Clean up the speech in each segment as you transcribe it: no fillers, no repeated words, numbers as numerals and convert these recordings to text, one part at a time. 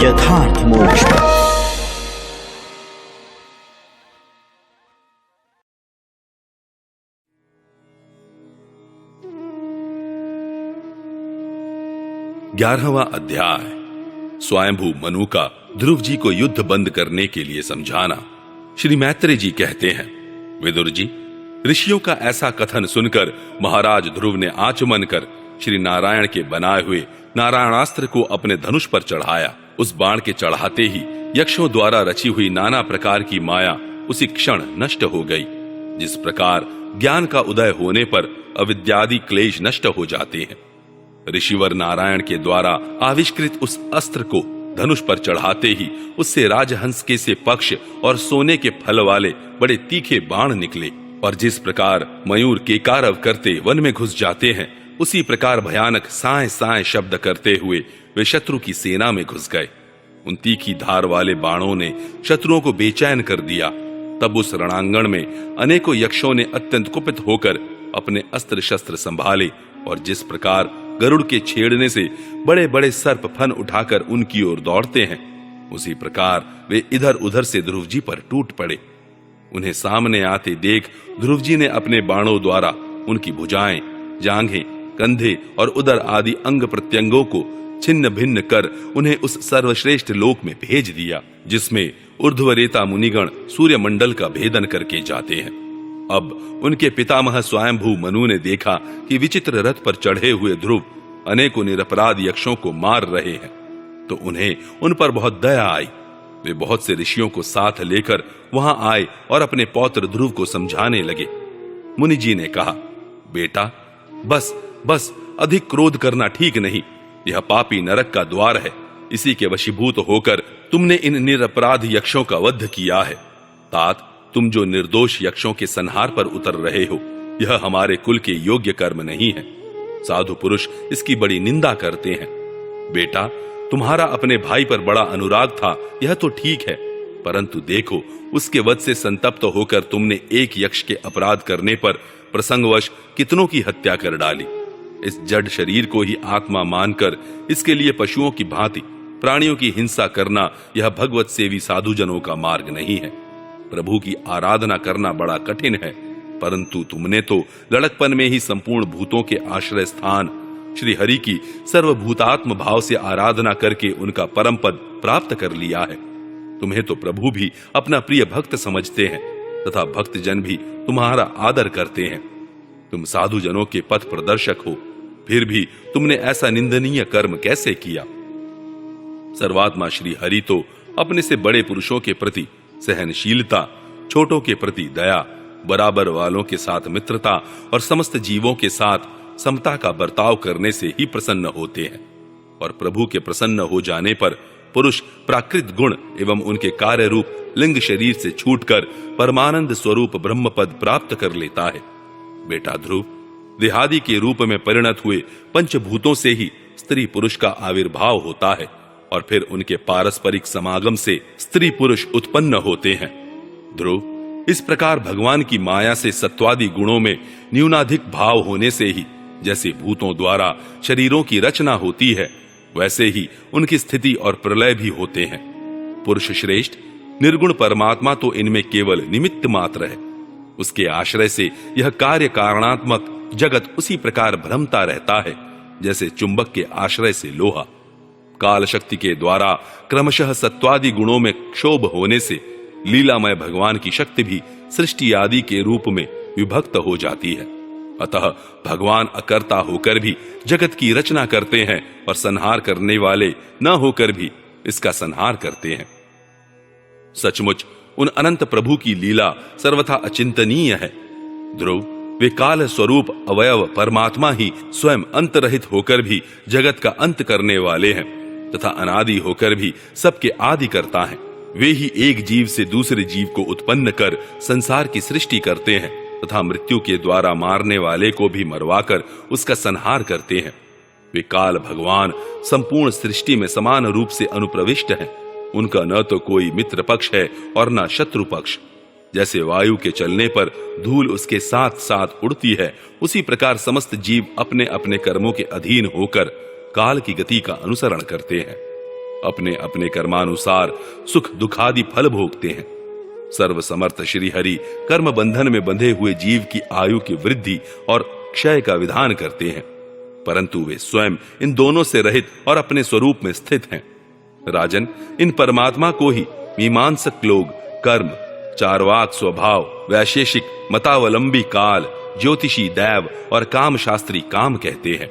यथार्थ मोक्ष पथ। ग्यारहवां अध्याय। स्वयंभू मनु का ध्रुव जी को युद्ध बंद करने के लिए समझाना। श्री मैत्रेय जी कहते हैं, विदुर जी, ऋषियों का ऐसा कथन सुनकर महाराज ध्रुव ने आचमन कर श्री नारायण के बनाए हुए नारायणास्त्र को अपने धनुष पर चढ़ाया। उस बाण के चढ़ाते ही यक्षों द्वारा रची हुई नाना प्रकार की माया उसी क्षण नष्ट हो गई। जिस प्रकार ज्ञान का उदय होने पर अविद्यादि क्लेश नष्ट हो जाते हैं, ऋषिवर नारायण के द्वारा आविष्कृत उस अस्त्र को धनुष पर चढ़ाते ही उससे राजहंस के से पक्ष और सोने के फल वाले बड़े तीखे बाण निकले, और जिस प्रकार मयूर केकारव करते वन में घुस जाते हैं, उसी प्रकार भयानक साए साए शब्द करते हुए वे शत्रु की सेना में घुस गए। उन तीखी धार वाले बाणों ने शत्रुओं को बेचैन कर दिया। तब उस रणांगण में अनेकों यक्षों ने अत्यंत कुपित होकर अपने अस्त्र शस्त्र संभाले, और जिस प्रकार गरुड़ के छेड़ने से बड़े बड़े सर्प फन उठाकर उनकी ओर दौड़ते हैं, उसी प्रकार वे इधर उधर से ध्रुव जी पर टूट पड़े। उन्हें सामने आते देख ध्रुव जी ने अपने बाणों द्वारा उनकी भुजाएं, जांघें, कंधे और उदर आदि अंग प्रत्यंगों को छिन्न भिन्न कर उन्हें उस सर्वश्रेष्ठ लोक में भेज दिया, जिसमें ऊर्ध्वरेता मुनिगण सूर्य मंडल का भेदन करके जाते हैं। अब उनके पितामह स्वयंभू मनु ने देखा कि विचित्र रथ पर चढ़े हुए ध्रुव अनेकों निरपराध यक्षों को मार रहे हैं, तो उन्हें उन पर बहुत दया आई। वे बहुत से ऋषियों को साथ लेकर वहां आए और अपने पौत्र ध्रुव को समझाने लगे। मुनि जी ने कहा, बेटा, बस बस अधिक क्रोध करना ठीक नहीं। यह पापी नरक का द्वार है। इसी के वशीभूत होकर तुमने इन निरपराध यक्षों का वध किया है। तात, तुम जो निर्दोष यक्षों के संहार पर उतर रहे हो, यह हमारे कुल के योग्य कर्म नहीं है। साधु पुरुष इसकी बड़ी निंदा करते हैं। बेटा, तुम्हारा अपने भाई पर बड़ा अनुराग था, यह तो ठीक है, परंतु देखो, उसके वध से संतप्त होकर तुमने एक यक्ष के अपराध करने पर प्रसंगवश कितनों की हत्या कर डाली। इस जड़ शरीर को ही आत्मा मानकर इसके लिए पशुओं की भांति प्राणियों की हिंसा करना, यह भगवत सेवी साधुजनों का मार्ग नहीं है। प्रभु की आराधना करना बड़ा कठिन है, परंतु तुमने तो लड़कपन में ही संपूर्ण भूतों के आश्रय स्थान श्री हरि की सर्वभूतात्म भाव से आराधना करके उनका परम पद प्राप्त कर लिया है। तुम्हें तो प्रभु भी अपना प्रिय भक्त समझते हैं तथा भक्तजन भी तुम्हारा आदर करते हैं। तुम साधु जनों के पथ प्रदर्शक हो, फिर भी तुमने ऐसा निंदनीय कर्म कैसे किया? सर्वात्मा श्री हरि तो अपने से बड़े पुरुषों के प्रति सहनशीलता, छोटों के प्रति दया, बराबर वालों के साथ मित्रता और समस्त जीवों के साथ समता का बर्ताव करने से ही प्रसन्न होते हैं। और प्रभु के प्रसन्न हो जाने पर पुरुष प्राकृत गुण एवं उनके कार्य रूप लिंग शरीर से छूटकर परमानंद स्वरूप ब्रह्म पद प्राप्त कर लेता है। बेटा ध्रुव, देहादि के रूप में परिणत हुए पंचभूतों से ही स्त्री पुरुष का आविर्भाव होता है, और फिर उनके पारस्परिक समागम से स्त्री पुरुष उत्पन्न होते हैं। ध्रुव, इस प्रकार भगवान की माया से सत्वादि गुणों में न्यूनाधिक भाव होने से ही जैसे भूतों द्वारा शरीरों की रचना होती है, वैसे ही उनकी स्थिति और प्रलय भी होते हैं। पुरुष श्रेष्ठ, निर्गुण परमात्मा तो इनमें केवल निमित्त मात्र है। उसके आश्रय से यह कार्य कारणात्मक जगत उसी प्रकार भ्रमता रहता है जैसे चुंबक के आश्रय से लोहा। काल शक्ति के द्वारा क्रमशः सत्वादि गुणों में क्षोभ होने से लीलामय भगवान की शक्ति भी सृष्टि आदि के रूप में विभक्त हो जाती है। अतः भगवान अकर्ता होकर भी जगत की रचना करते हैं और संहार करने वाले न होकर भी इसका संहार करते हैं। सचमुच उन अनंत प्रभु की लीला सर्वथा अचिंतनीय है। ध्रुव, वे काल स्वरूप अवयव परमात्मा ही स्वयं अंतरहित होकर भी जगत का अंत करने वाले हैं तथा अनादि होकर भी सबके आदि करता है। वे ही एक जीव से दूसरे जीव को उत्पन्न कर संसार की सृष्टि करते हैं तथा मृत्यु के द्वारा मारने वाले को भी मरवाकर उसका संहार करते हैं। वे काल भगवान संपूर्ण सृष्टि में समान रूप से अनुप्रविष्ट हैं। उनका न तो कोई मित्र पक्ष है और न शत्रु पक्ष। जैसे वायु के चलने पर धूल उसके साथ साथ उड़ती है, उसी प्रकार समस्त जीव अपने अपने कर्मों के अधीन होकर काल की गति का अनुसरण करते हैं। अपने अपने कर्मानुसार सुख दुखादि फल भोगते हैं। सर्वसमर्थ श्री हरि कर्म बंधन में बंधे हुए जीव की आयु की वृद्धि और क्षय का विधान करते हैं, परंतु वे स्वयं इन दोनों से रहित और अपने स्वरूप में स्थित हैं। राजन, इन परमात्मा को ही मीमांसक लोग कर्म, चार्वाक स्वभाव, वैशेषिक मतावलंबी काल, ज्योतिषी दैव और काम शास्त्री काम कहते हैं।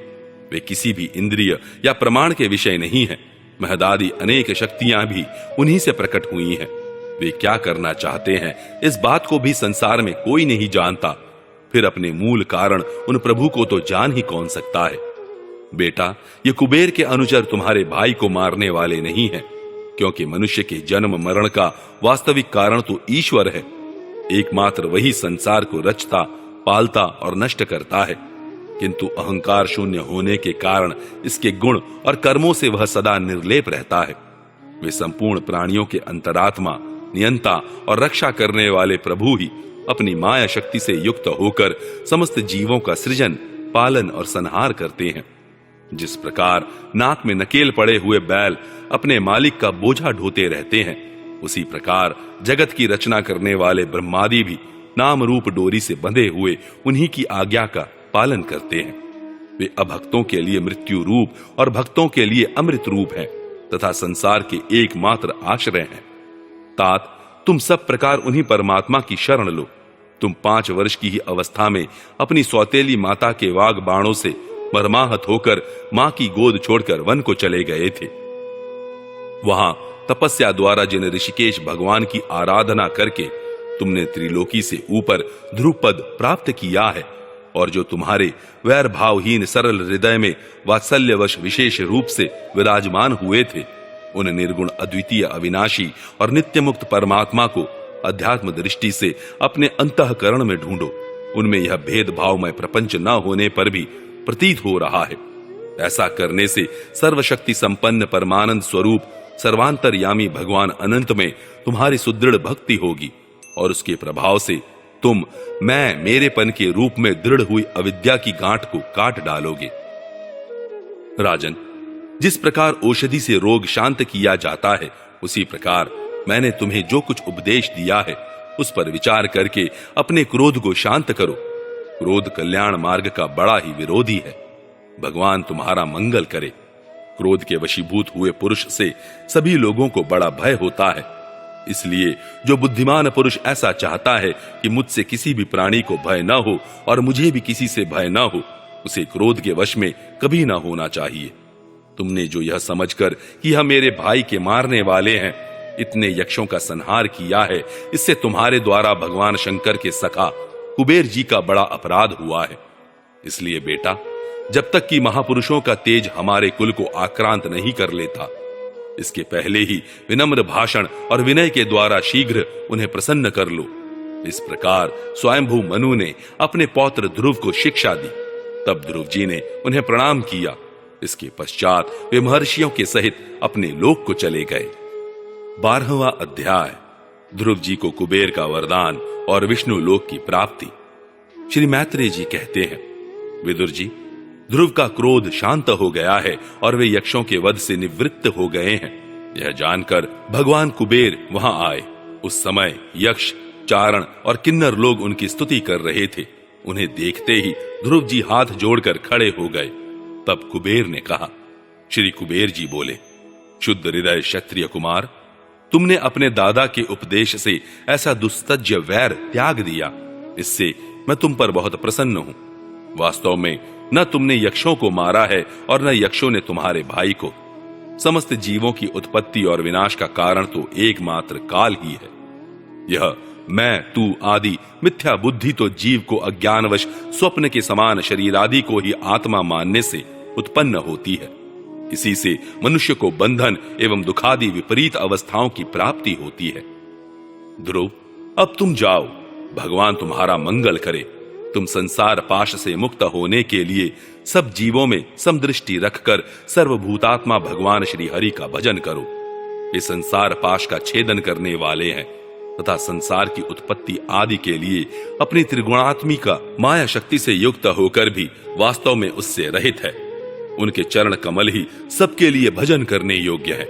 वे किसी भी इंद्रिय या प्रमाण के विषय नहीं हैं। महदादि अनेक शक्तियां भी उन्हीं से प्रकट हुई हैं। वे क्या करना चाहते हैं इस बात को भी संसार में कोई नहीं जानता, फिर अपने मूल कारण उन प्रभु को तो जान ही कौन सकता है। बेटा, ये कुबेर के अनुचर तुम्हारे भाई को मारने वाले नहीं हैं, क्योंकि मनुष्य के जन्म मरण का वास्तविक कारण तो ईश्वर है। एकमात्र वही संसार को रचता, पालता और नष्ट करता है, किंतु अहंकार शून्य होने के कारण इसके गुण और कर्मों से वह सदा निर्लेप रहता है। वे संपूर्ण प्राणियों के अंतरात्मा, नियंता और रक्षा करने वाले प्रभु ही अपनी माया शक्ति से युक्त होकर समस्त जीवों का सृजन, पालन और संहार करते हैं। जिस प्रकार नाक में नकेल पड़े हुए बैल अपने मालिक का बोझा ढोते रहते हैं, उसी प्रकार जगत की रचना करने वाले ब्रह्मादि भी नाम रूप डोरी से बंधे हुए उन्हीं की आज्ञा का पालन करते हैं। वे अभक्तों के लिए मृत्यु रूप और भक्तों के लिए अमृत रूप है तथा संसार के एकमात्र आश्रय हैं। तात, तुम सब प्रकार उन्हीं परमात्मा की शरण लो। तुम 5 वर्ष की ही अवस्था में अपनी सौतेली माता के वाग बाणों से मर्माहत होकर मां की गोद छोड़कर वन को चले गए थे। वहां तपस्या द्वारा जिन ऋषिकेश भगवान की आराधना करके तुमने त्रिलोकी से ऊपर ध्रुव पद प्राप्त किया है, और जो तुम्हारे वैर भावहीन सरल हृदय में वात्सल्यवश विशेष रूप से विराजमान हुए थे, उन निर्गुण अद्वितीय अविनाशी और नित्य मुक्त परमात्मा को अध्यात्म दृष्टि से अपने अंतःकरण में ढूंढो। उनमें यह भेदभावमय प्रपंच न होने पर भी प्रतीत हो रहा है। ऐसा करने से सर्वशक्ति संपन्न परमानंद स्वरूप सर्वांतरयामी भगवान अनंत में तुम्हारी सुदृढ़ भक्ति होगी, और उसके प्रभाव से तुम मैं मेरेपन के रूप में दृढ़ हुई अविद्या की गांठ को काट डालोगे। राजन, जिस प्रकार औषधि से रोग शांत किया जाता है, उसी प्रकार मैंने तुम्हें जो कुछ उपदेश दिया है उस पर विचार करके अपने क्रोध को शांत करो। क्रोध कल्याण मार्ग का बड़ा ही विरोधी है। भगवान तुम्हारा मंगल करे। क्रोध के वशीभूत हुए पुरुष से सभी लोगों को बड़ा भय होता है। इसलिए जो बुद्धिमान पुरुष ऐसा चाहता है कि मुझसे किसी भी प्राणी को भय न हो और मुझे भी किसी से भय न हो, उसे क्रोध के वश में कभी न होना चाहिए। तुमने जो यह समझकर कि यह मेरे भाई के मारने वाले हैं, इतने यक्षों का संहार किया है, इससे तुम्हारे द्वारा भगवान शंकर के सखा कुबेर जी का बड़ा अपराध हुआ है। इसलिए बेटा, जब तक कि महापुरुषों का तेज हमारे कुल को आक्रांत नहीं कर लेता, इसके पहले ही विनम्र भाषण और विनय के द्वारा शीघ्र उन्हें प्रसन्न कर लो। इस प्रकार स्वयंभू मनु ने अपने पौत्र ध्रुव को शिक्षा दी। तब ध्रुव जी ने उन्हें प्रणाम किया। इसके पश्चात वे महर्षियों के सहित अपने लोक को चले गए। 12वां अध्याय, ध्रुव जी को कुबेर का वरदान और विष्णु लोक की प्राप्ति। श्री मैत्रेय जी कहते हैं, विदुर जी, ध्रुव का क्रोध शांत हो गया है और वे यक्षों के वध से निवृत्त हो गए हैं। यह जानकर भगवान कुबेर वहां आए। उस समय यक्ष, चारण और किन्नर लोग उनकी स्तुति कर रहे थे। उन्हें देखते ही ध्रुव जी हाथ जोड़कर खड़े हो गए। तब कुबेर ने कहा, श्री कुबेर जी बोले, शुद्ध हृदय क्षत्रिय कुमार, तुमने अपने दादा के उपदेश से ऐसा दुस्तज्य वैर त्याग दिया, इससे मैं तुम पर बहुत प्रसन्न हूं। वास्तव में न तुमने यक्षों को मारा है और न यक्षों ने तुम्हारे भाई को। समस्त जीवों की उत्पत्ति और विनाश का कारण तो एकमात्र काल ही है। यह मैं, तू आदि मिथ्या बुद्धि तो जीव को अज्ञानवश स्वप्न के समान शरीर आदि को ही आत्मा मानने से उत्पन्न होती है। इसी से मनुष्य को बंधन एवं दुखादि विपरीत अवस्थाओं की प्राप्ति होती है। ध्रुव, अब तुम जाओ, भगवान तुम्हारा मंगल करे। तुम संसार पाश से मुक्त होने के लिए सब जीवों में समदृष्टि रखकर सर्वभूतात्मा भगवान श्री हरि का भजन करो। ये संसार पाश का छेदन करने वाले हैं तथा संसार की उत्पत्ति आदि के लिए अपनी त्रिगुणात्मिका माया शक्ति से युक्त होकर भी वास्तव में उससे रहित है। उनके चरण कमल ही सबके लिए भजन करने योग्य है।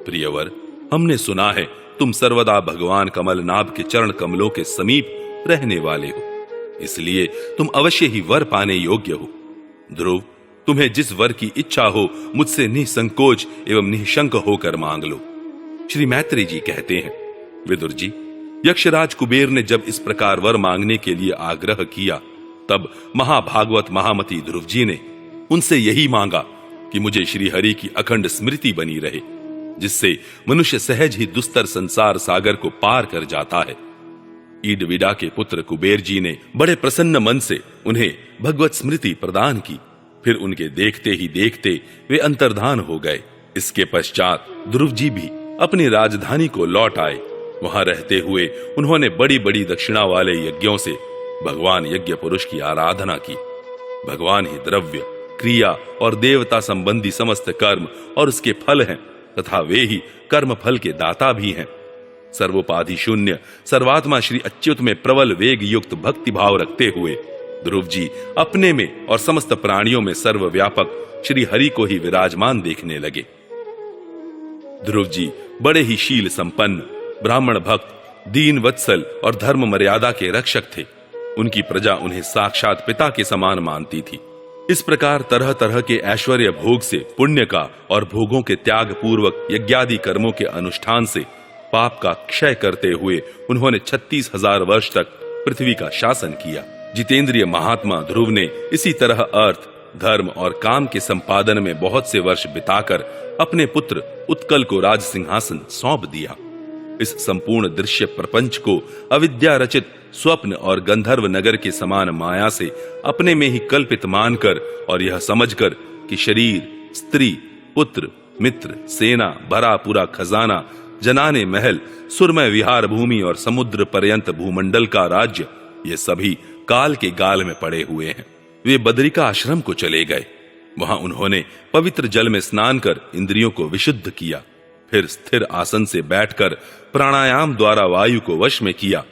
प्रियवर, हमने सुना है तुम सर्वदा भगवान कमलनाभ के चरण कमलों के समीप रहने वाले हो, इसलिए तुम अवश्य ही वर पाने योग्य हो। ध्रुव, तुम्हें जिस वर की इच्छा हो मुझसे निसंकोच एवं निशंक होकर मांग लो। श्री मैत्री जी कहते हैं, विदुर जी, यक्षराज कुबेर ने जब इस प्रकार वर मांगने के लिए आग्रह किया, तब महाभागवत महामती ध्रुव जी ने उनसे यही मांगा कि मुझे श्री हरि की अखंड स्मृति बनी रहे, जिससे मनुष्य सहज ही दुस्तर संसार सागर को पार कर जाता है। ईडविडा के पुत्र कुबेर जी ने बड़े प्रसन्न मन से उन्हें भगवत स्मृति प्रदान की। फिर उनके देखते ही देखते वे अंतर्धान हो गए। इसके पश्चात ध्रुव जी भी अपनी राजधानी को लौट आए। वहां रहते हुए उन्होंने बड़ी बड़ी दक्षिणा वाले यज्ञों से भगवान यज्ञ पुरुष की आराधना की। भगवान ही द्रव्य, क्रिया और देवता संबंधी समस्त कर्म और उसके फल हैं, तथा वे ही कर्म फल के दाता भी हैं। सर्वोपाधि शून्य सर्वात्मा श्री अच्युत में प्रबल वेग युक्त भक्ति भाव रखते हुए ध्रुव जी अपने में और समस्त प्राणियों में सर्वव्यापक श्री हरि को ही विराजमान देखने लगे। ध्रुव जी बड़े ही शील संपन्न, ब्राह्मण भक्त, दीन वत्सल और धर्म मर्यादा के रक्षक थे। उनकी प्रजा उन्हें साक्षात पिता के समान मानती थी। इस प्रकार तरह तरह के ऐश्वर्य भोग से, पुण्य का और भोगों के त्याग पूर्वक यज्ञादि कर्मों के अनुष्ठान से पाप का क्षय करते हुए उन्होंने 36,000 वर्ष तक पृथ्वी का शासन किया। जितेंद्रिय महात्मा ध्रुव ने इसी तरह अर्थ, धर्म और काम के संपादन में बहुत से वर्ष बिताकर अपने पुत्र उत्कल को राज सिंहासन सौंप दिया। इस संपूर्ण दृश्य प्रपंच को अविद्या रचित स्वप्न और गंधर्व नगर के समान माया से अपने में ही कल्पित मानकर और यह समझकर कि शरीर, स्त्री, पुत्र, मित्र, सेना, भरा पूरा खजाना, जनाने महल, सुरमय विहार भूमि और समुद्र पर्यंत भूमंडल का राज्य, ये सभी काल के गाल में पड़े हुए हैं। वे बदरिका आश्रम को चले गए। वहां उन्होंने पवित्र जल में स्नान कर इंद्रियों को विशुद्ध किया। फिर स्थिर आसन से बैठकर प्राणायाम द्वारा वायु को वश में किया।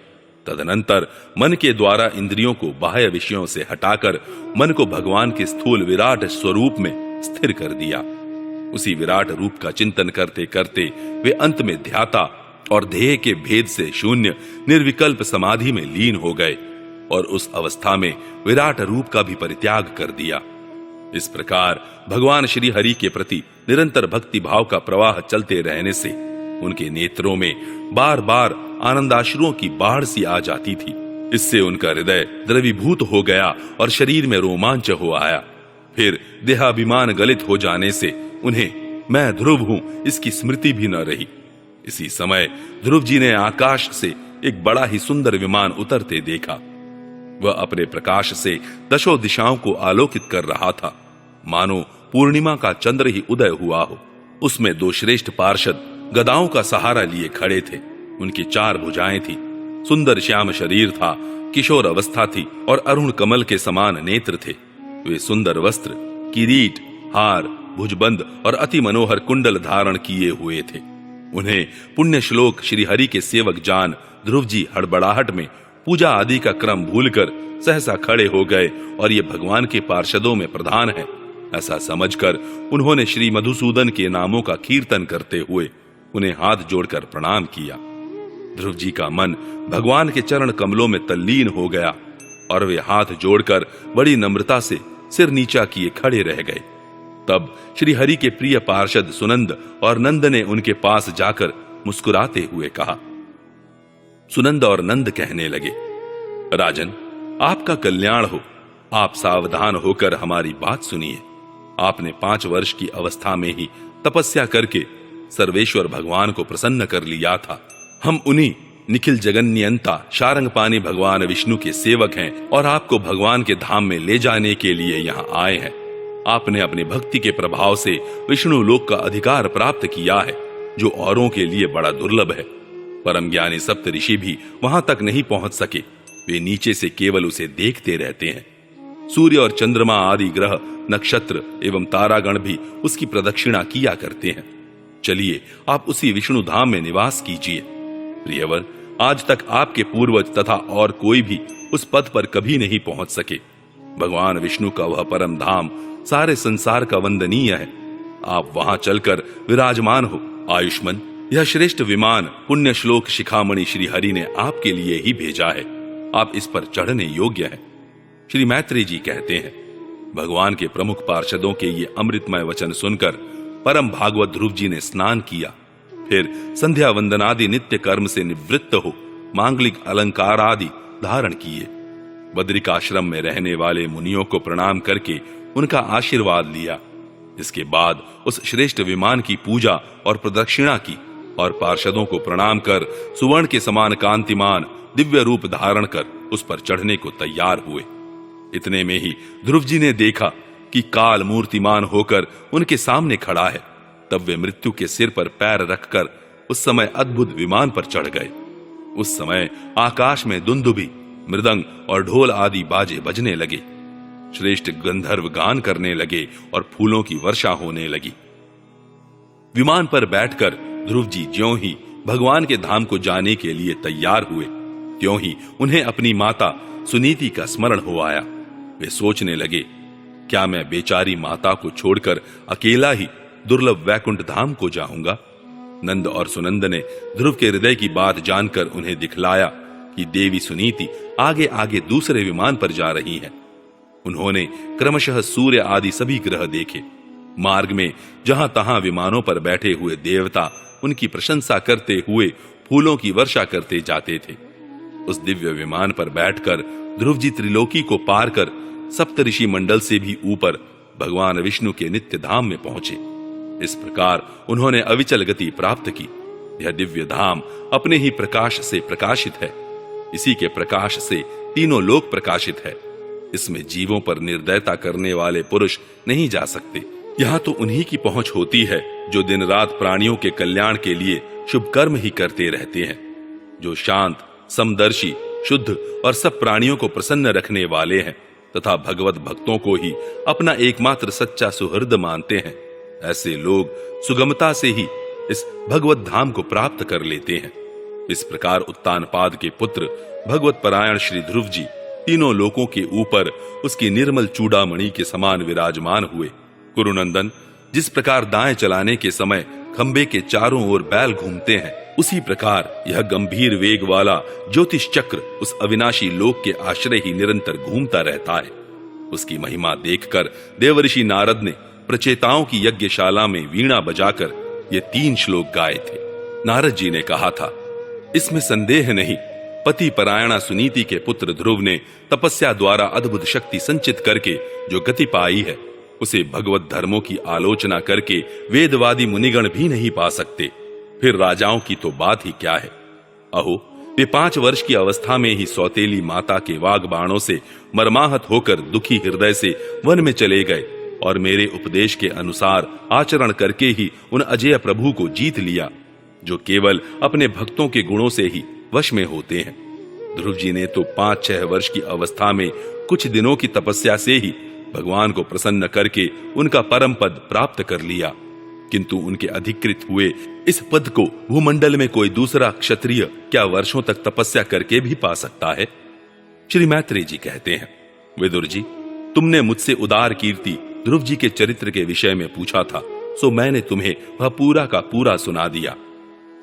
तदनंतर मन के द्वारा इंद्रियों को बाह्य विषयों से हटाकर मन को भगवान के स्थूल विराट स्वरूप में स्थिर कर दिया। उसी विराट रूप का चिंतन करते करते वे अंत में ध्याता और ध्येय के भेद से शून्य निर्विकल्प समाधि में लीन हो गए और उस अवस्था में विराट रूप का भी परित्याग कर दिया। इस प्रकार भगवान श्री हरि के प्रति निरंतर भक्ति भाव का प्रवाह चलते रहने से उनके नेत्रों में बार बार आनंदाश्रुओं की बाढ़ सी आ जाती थी। इससे उनका हृदय द्रवीभूत हो गया और शरीर में रोमांच हो आया। फिर देहाभिमान गलित हो जाने से उन्हें मैं ध्रुव हूं इसकी स्मृति भी न रही। इसी समय ध्रुव जी ने आकाश से एक बड़ा ही सुंदर विमान उतरते देखा। वह अपने प्रकाश से दशों दिशाओं को आलोकित कर रहा था, मानो पूर्णिमा का चंद्र ही उदय हुआ हो। उसमें 2 श्रेष्ठ पार्षद गदाओं का सहारा लिए खड़े थे। उनकी 4 भुजाएं थी, सुंदर श्याम शरीर था, किशोर अवस्था थी और अरुण कमल के समान नेत्र थे। वे सुंदर वस्त्र, किरीट, हार, भुजबंद और अति मनोहर कुंडल धारण किए हुए थे। उन्हें पुण्य श्लोक श्री हरि के सेवक जान ध्रुव जी हड़बड़ाहट में पूजा आदि का क्रम भूलकर सहसा खड़े हो गए और ये भगवान के पार्षदों में प्रधान है, ऐसा समझकर उन्होंने श्री मधुसूदन के नामों का कीर्तन करते हुए उन्हें हाथ जोड़कर प्रणाम किया। ध्रुव जी का मन भगवान के चरण कमलों में तल्लीन हो गया और वे हाथ जोड़कर बड़ी नम्रता से सिर नीचा किए खड़े रह गए। तब श्री हरि के प्रिय पार्षद सुनंद और नंद ने उनके पास जाकर मुस्कुराते हुए कहा। सुनंद और नंद कहने लगे, राजन, आपका कल्याण हो। आप सावधान होकर हमारी बात सुनिए। आपने 5 वर्ष की अवस्था में ही तपस्या करके सर्वेश्वर भगवान को प्रसन्न कर लिया था। हम उन्हीं निखिल जगन्नियंता शारंगपाणी भगवान विष्णु के सेवक हैं और आपको भगवान के धाम में ले जाने के लिए यहाँ आए हैं। आपने अपनी भक्ति के प्रभाव से विष्णु लोक का अधिकार प्राप्त किया है, जो औरों के लिए बड़ा दुर्लभ है। परम ज्ञानी सप्त ऋषि भी वहां तक नहीं पहुंच सके। वे नीचे से केवल उसे देखते रहते हैं। सूर्य और चंद्रमा आदि ग्रह, नक्षत्र एवं तारागण भी उसकी प्रदक्षिणा किया करते हैं। चलिए, आप उसी विष्णु धाम में निवास कीजिए। प्रियवर, आज तक आपके पूर्वज तथा और कोई भी उस पद पर कभी नहीं पहुंच सके। भगवान विष्णु का वह परम धाम सारे संसार का वंदनीय है। आप वहां चलकर विराजमान हो, आयुष्मान, यह श्रेष्ठ विमान पुण्य श्लोक शिखामणि श्री हरि ने आपके लिए ही भेजा है। आप इस पर चढ़ने योग्य हैं। श्री मैत्रेय जी कहते हैं, भगवान के प्रमुख पार्षदों के ये अमृतमय वचन सुनकर परम भागवत ध्रुव जी ने स्नान किया। फिर संध्या वंदनादि नित्य कर्म से निवृत्त हो मांगलिक अलंकार आदि धारण किए। बद्रिकाश्रम में रहने वाले मुनियों को प्रणाम करके उनका आशीर्वाद लिया। इसके बाद उस श्रेष्ठ विमान की पूजा और प्रदक्षिणा की और पार्षदों को प्रणाम कर सुवर्ण के समान कांतिमान दिव्य रूप धारण कर उस पर चढ़ने को तैयार हुए। इतने में ही ध्रुव जी ने देखा कि काल मूर्तिमान होकर उनके सामने खड़ा है। तब वे मृत्यु के सिर पर पैर रखकर उस समय अद्भुत विमान पर चढ़ गए। उस समय आकाश में दुंदुभी, मृदंग और ढोल आदि बाजे बजने लगे। श्रेष्ठ गंधर्व गान करने लगे और फूलों की वर्षा होने लगी। विमान पर बैठकर ध्रुव जी ज्यों ही भगवान के धाम को जाने के लिए तैयार हुए, त्यों ही उन्हें अपनी माता सुनीति का स्मरण हो आया। वे सोचने लगे, क्या मैं बेचारी माता को छोड़कर अकेला ही दुर्लभ वैकुंठ धाम को जाऊंगा? नंद और सुनंद ने ध्रुव के हृदय की बात जानकर उन्हें दिखलाया कि देवी सुनीति आगे आगे दूसरे विमान पर जा रही हैं। उन्होंने क्रमशः सूर्य आदि सभी ग्रह देखे। मार्ग में जहां तहां विमानों पर बैठे हुए देवता उनकी प्रशंसा करते हुए फूलों की वर्षा करते जाते थे। उस दिव्य विमान पर बैठकर ध्रुव जी त्रिलोकी को पार कर सप्तऋषि मंडल से भी ऊपर भगवान विष्णु के नित्य धाम में पहुंचे। इस प्रकार उन्होंने अविचल गति प्राप्त की। यह दिव्य धाम अपने ही प्रकाश से प्रकाशित है। इसी के प्रकाश से तीनों लोक प्रकाशित है। इसमें जीवों पर निर्दयता करने वाले पुरुष नहीं जा सकते। यहाँ तो उन्हीं की पहुंच होती है जो दिन रात प्राणियों के कल्याण के लिए शुभ कर्म ही करते रहते हैं, जो शांत, समदर्शी, शुद्ध और सब प्राणियों को प्रसन्न रखने वाले हैं तथा भगवत भक्तों को ही अपना एकमात्र सच्चा सुहृद मानते हैं। ऐसे लोग सुगमता से ही इस भगवत धाम को प्राप्त कर लेते हैं। इस प्रकार उत्तानपाद के पुत्र भगवत परायण श्री ध्रुव जी तीनों लोकों के ऊपर उसकी निर्मल चूड़ामणि के समान विराजमान हुए। कुरुनंदन, जिस प्रकार दाएं चलाने के समय खंबे के चारों ओर बैल घूमते हैं, उसी प्रकार यह गंभीर वेग वाला ज्योतिष चक्र उस अविनाशी लोक के आश्रय ही निरंतर घूमता रहता है। उसकी महिमा देखकर देवर्षि नारद ने प्रचेताओं की यज्ञशाला में वीणा बजाकर ये 3 श्लोक गाए थे। नारद जी ने कहा था, इसमें संदेह नहीं, पति परायणा सुनीति के पुत्र ध्रुव ने तपस्या द्वारा अद्भुत शक्ति संचित करके जो गति पाई है, उसे भगवत धर्मों की आलोचना करके वेदवादी मुनिगण भी नहीं पा सकते। फिर राजाओं की तो बात ही क्या है। अहो, वे 5 वर्ष की अवस्था में ही सौतेली माता के वाग बाणों से मर्माहत होकर दुखी हृदय से वन में चले गए और मेरे उपदेश के अनुसार आचरण करके ही उन अजय प्रभु को जीत लिया, जो केवल अपने भक्तों के गुणों से ही वश में होते हैं। ध्रुव जी ने तो 5-6 वर्ष की अवस्था में कुछ दिनों की तपस्या से ही भगवान को प्रसन्न करके उनका परम पद प्राप्त कर लिया, किंतु उनके अधिकृत हुए इस पद को भूमंडल में कोई दूसरा क्षत्रिय क्या वर्षों तक तपस्या करके भी पा सकता है? श्री मैत्रेय जी कहते हैं, विदुर जी, तुमने मुझसे उदार कीर्ति ध्रुव जी के चरित्र के विषय में पूछा था, सो मैंने तुम्हें वह पूरा का पूरा सुना दिया।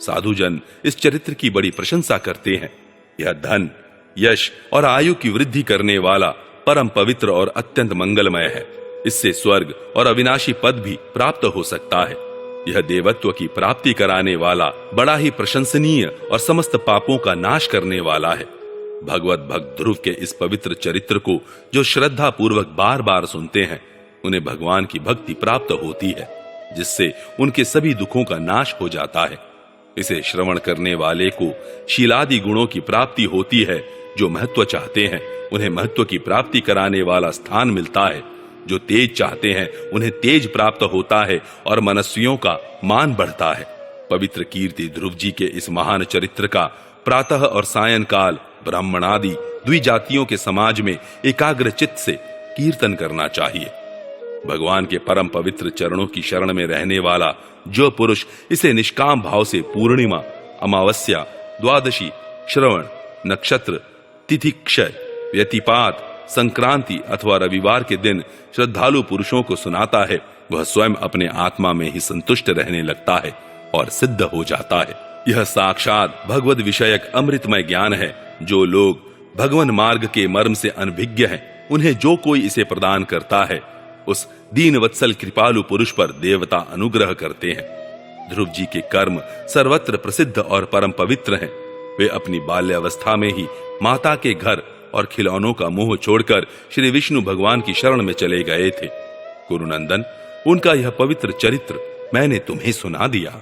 साधुजन इस चरित्र की बड़ी प्रशंसा करते हैं। यह धन, यश और आयु की वृद्धि करने वाला परम पवित्र और अत्यंत मंगलमय है। इससे स्वर्ग और अविनाशी पद भी प्राप्त हो सकता है। यह देवत्व की प्राप्ति कराने वाला बड़ा ही प्रशंसनीय और समस्त पापों का नाश करने वाला है। भगवत भक्त ध्रुव के इस पवित्र चरित्र को जो श्रद्धा पूर्वक बार बार सुनते हैं, उन्हें भगवान की भक्ति प्राप्त होती है, जिससे उनके सभी दुखों का नाश हो जाता है। इसे श्रवण करने वाले को शीलादि गुणों की प्राप्ति होती है। जो महत्व चाहते हैं उन्हें महत्व की प्राप्ति कराने वाला स्थान मिलता है। जो तेज चाहते हैं उन्हें तेज प्राप्त होता है और मनस्वियों का मान बढ़ता है। पवित्र कीर्ति ध्रुव जी के इस महान चरित्र का प्रातः और सायंकाल ब्राह्मणादि द्विजातियों के समाज में एकाग्र चित्त से कीर्तन करना चाहिए। भगवान के परम पवित्र चरणों की शरण में रहने वाला जो पुरुष इसे निष्काम भाव से पूर्णिमा, अमावस्या, द्वादशी, श्रवण, नक्षत्र, तिथि क्षय, व्यतिपात, संक्रांति अथवा रविवार के दिन श्रद्धालु पुरुषों को सुनाता है, वह स्वयं अपने आत्मा में ही संतुष्ट रहने लगता है और सिद्ध हो जाता है। यह साक्षात भगवद विषयक अमृतमय ज्ञान है। जो लोग भगवान मार्ग के मर्म से अनभिज्ञ हैं, उन्हें जो कोई इसे प्रदान करता है, उस दीन वत्सल कृपालु पुरुष पर देवता अनुग्रह करते हैं। ध्रुव जी के कर्म सर्वत्र प्रसिद्ध और परम पवित्र हैं। वे अपनी बाल्यावस्था में ही माता के घर और खिलौनों का मोह छोड़कर श्री विष्णु भगवान की शरण में चले गए थे। कुरुनंदन, उनका यह पवित्र चरित्र मैंने तुम्हें सुना दिया।